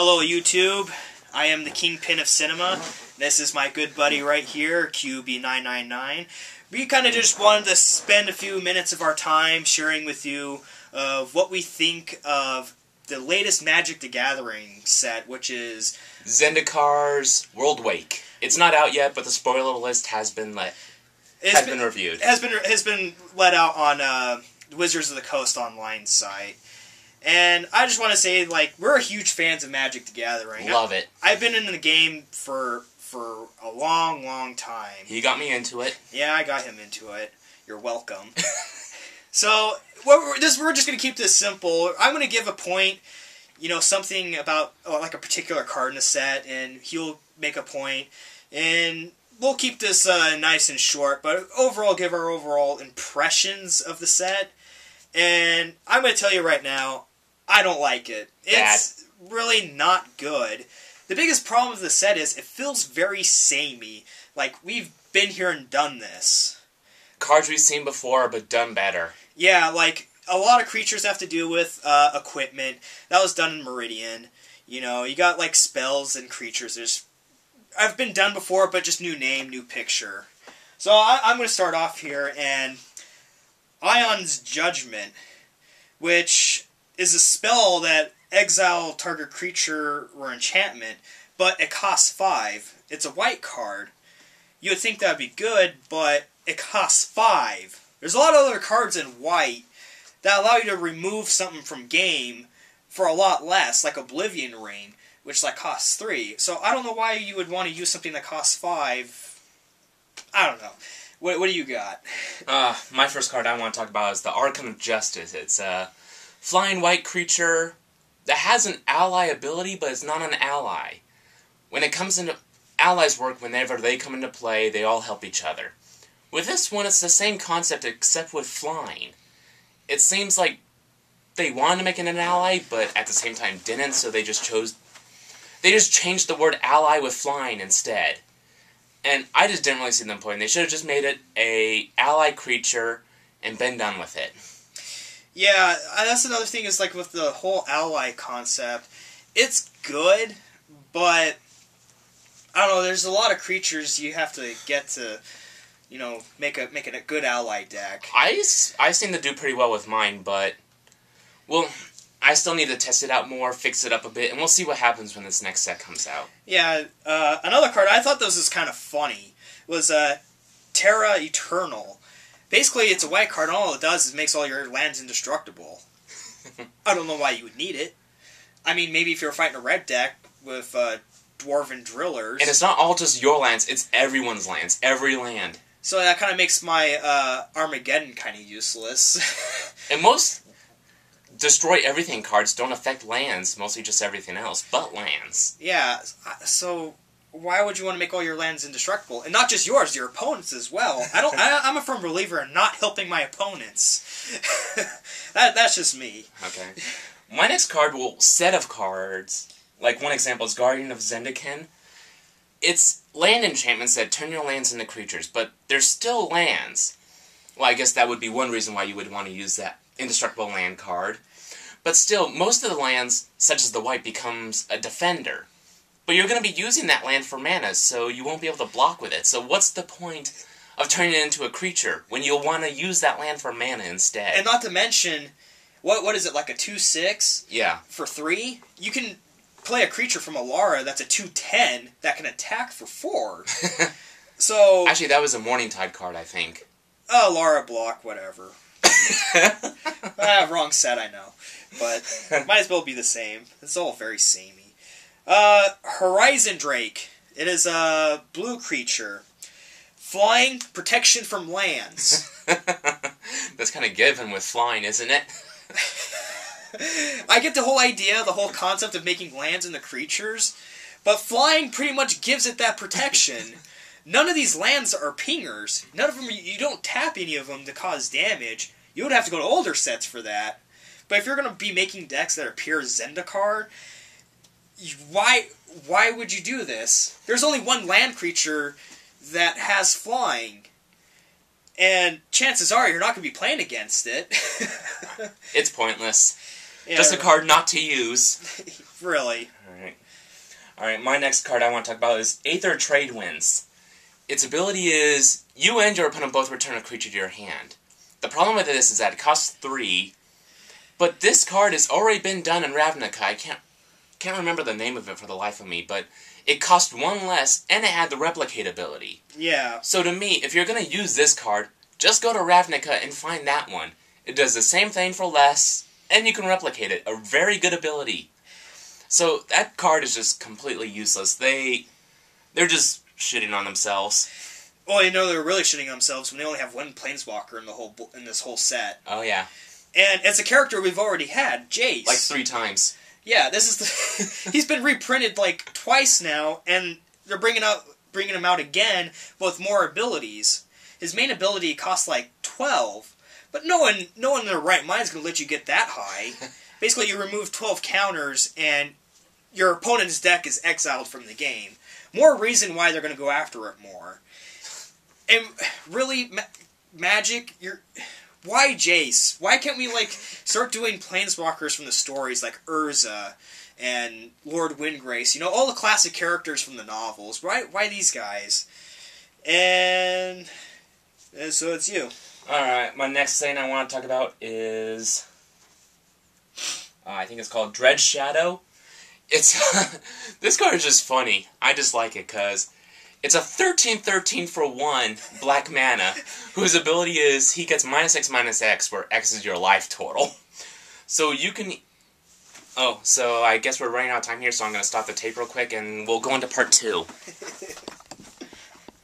Hello YouTube, I am the Kingpin of Cinema. This is my good buddy right here, QB999. We kind of just wanted to spend a few minutes of our time sharing with you of what we think of the latest Magic the Gathering set, which is Zendikar Worldwake. It's not out yet, but the spoiler list has been reviewed. Has been let out on Wizards of the Coast online site. And I just want to say, like, we're huge fans of Magic the Gathering. Love it. I've been in the game for a long, long time. He got me into it. Yeah, I got him into it. You're welcome. So, we're just going to keep this simple. I'm going to give a point, something about, like, a particular card in the set, and he'll make a point. And we'll keep this nice and short, but overall give our overall impressions of the set. And I'm going to tell you right now, I don't like it. It's really not good. The biggest problem with the set is it feels very samey. Like, we've been here and done this. Cards we've seen before, but done better. Yeah, like, a lot of creatures have to do with equipment. That was done in Meridian. You got, like, spells and creatures. I've been done before, but just new name, new picture. So I'm going to start off here, and Ion's Judgment, which is a spell that exile target creature or enchantment, but it costs 5. It's a white card. You would think that would be good, but it costs 5. There's a lot of other cards in white that allow you to remove something from game for a lot less, like Oblivion Ring, which costs 3. So I don't know why you would want to use something that costs 5. I don't know. What do you got? My first card I want to talk about is the Archon of Justice. It's a flying white creature that has an ally ability, but it's not an ally. When it comes into allies work, whenever they come into play, they all help each other. With this one, it's the same concept, except with flying. It seems like they wanted to make it an ally, but at the same time didn't, so they just changed the word ally with flying instead. And I just didn't really see them playing. They should have just made it a ally creature and been done with it. Yeah, that's another thing is, like, with the whole ally concept, it's good, but, I don't know, there's a lot of creatures you have to get to, make it a good ally deck. I seem to do pretty well with mine, but, well, I still need to test it out more, fix it up a bit, and we'll see what happens when this next set comes out. Yeah, another card, I thought this was kind of funny, was Terra Eternal. Basically, it's a white card, and all it does is makes all your lands indestructible. I don't know why you would need it. I mean, maybe if you're fighting a red deck with Dwarven Drillers. And it's not all just your lands, it's everyone's lands, every land. So that kind of makes my Armageddon kind of useless. And most destroy everything cards don't affect lands, mostly just everything else, but lands. Yeah, so why would you want to make all your lands indestructible? And not just yours, your opponents as well. I'm a firm believer in not helping my opponents. That's just me. Okay. My next card, set of cards, like one example is Guardian of Zendikar. It's land enchantments that turn your lands into creatures, but they're still lands. Well, I guess that would be one reason why you would want to use that indestructible land card. But still, most of the lands, such as the white, becomes a defender. But you're going to be using that land for mana, so you won't be able to block with it. So what's the point of turning it into a creature when you'll want to use that land for mana instead? And not to mention, what is it, like a 2/6? Yeah. For 3? You can play a creature from Alara that's a 2/10 that can attack for 4. So actually, that was a Morningtide card, I think. Oh, Alara block, whatever. Wrong set, I know. But might as well be the same. It's all very samey. Horizon Drake. It is a blue creature. Flying, protection from lands. That's kind of given with flying, isn't it? I get the whole idea, the whole concept of making lands into creatures, but flying pretty much gives it that protection. None of these lands are pingers. None of them, you don't tap any of them to cause damage. You would have to go to older sets for that. But if you're going to be making decks that are pure Zendikar, why would you do this? There's only one land creature that has flying. And chances are you're not going to be playing against it. It's pointless. Yeah, just a card not to use. Really. Alright. Alright, my next card I want to talk about is Aether Trade Winds. Its ability is, you and your opponent both return a creature to your hand. The problem with this is that it costs 3, but this card has already been done in Ravnica. I can't remember the name of it for the life of me, but it cost 1 less, and it had the Replicate ability. Yeah. So to me, if you're going to use this card, just go to Ravnica and find that one. It does the same thing for less, and you can replicate it. A very good ability. So that card is just completely useless. They're just shitting on themselves. Well, you know they're really shitting on themselves when they only have one Planeswalker in this whole set. Oh yeah. And it's a character we've already had, Jace. Like 3 times. Yeah, this is the... He's been reprinted like twice now, and they're bringing him out again with more abilities. His main ability costs like 12, but no one in their right mind is going to let you get that high. Basically, you remove 12 counters, and your opponent's deck is exiled from the game. More reason why they're going to go after it more. And really, Magic, why Jace? Why can't we, like, start doing Planeswalkers from the stories like Urza and Lord Windgrace? You know, all the classic characters from the novels. Why these guys? And so it's you. Alright, my next thing I want to talk about is... I think it's called Dread Shadow. It's this card is just funny. I just like it because it's a 13/13 for 1 black mana, whose ability is he gets -X/-X, where X is your life total. So you can... Oh, so I guess we're running out of time here, so I'm going to stop the tape real quick, and we'll go into part 2.